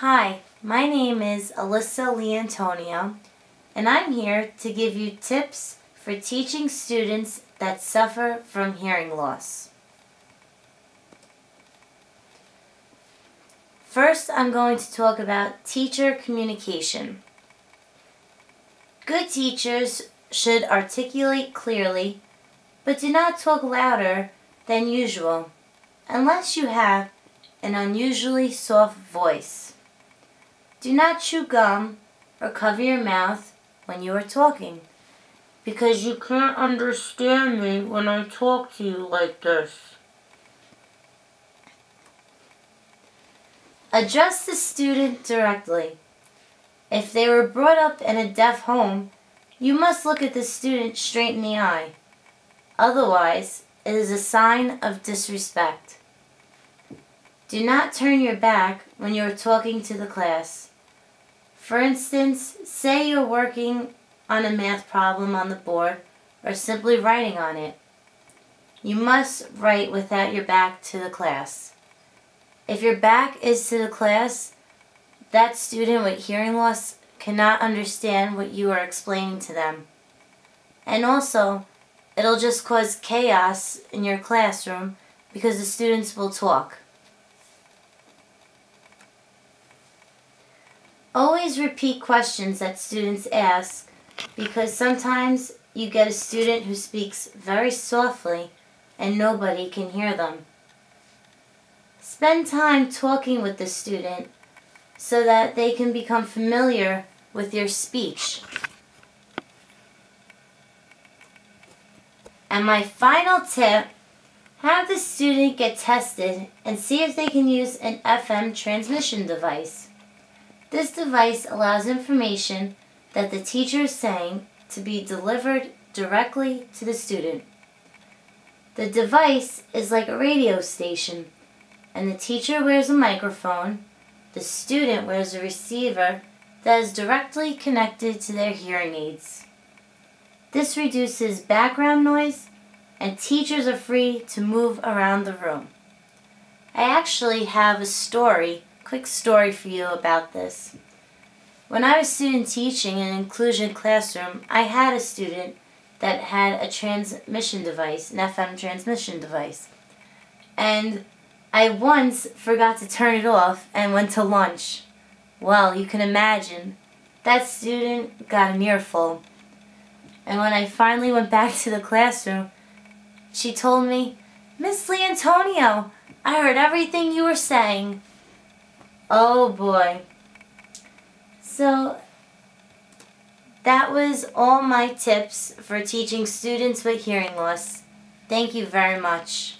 Hi, my name is Alyssa Leantonio, and I'm here to give you tips for teaching students that suffer from hearing loss. First, I'm going to talk about teacher communication. Good teachers should articulate clearly, but do not talk louder than usual, unless you have an unusually soft voice. Do not chew gum or cover your mouth when you are talking, because you can't understand me when I talk to you like this. Address the student directly. If they were brought up in a deaf home, you must look at the student straight in the eye. Otherwise, it is a sign of disrespect. Do not turn your back when you are talking to the class. For instance, say you're working on a math problem on the board or simply writing on it. You must write without your back to the class. If your back is to the class, that student with hearing loss cannot understand what you are explaining to them. And also, it'll just cause chaos in your classroom because the students will talk. Always repeat questions that students ask, because sometimes you get a student who speaks very softly and nobody can hear them. Spend time talking with the student so that they can become familiar with your speech. And my final tip, have the student get tested and see if they can use an FM transmission device. This device allows information that the teacher is saying to be delivered directly to the student. The device is like a radio station, and the teacher wears a microphone, the student wears a receiver that is directly connected to their hearing aids. This reduces background noise, and teachers are free to move around the room. I actually have a quick story for you about this. When I was student teaching in an inclusion classroom, I had a student that had a transmission device, an FM transmission device. And I once forgot to turn it off and went to lunch. Well, you can imagine, that student got an earful. And when I finally went back to the classroom, she told me, "Miss Leantonio, I heard everything you were saying." Oh boy. So that was all my tips for teaching students with hearing loss. Thank you very much.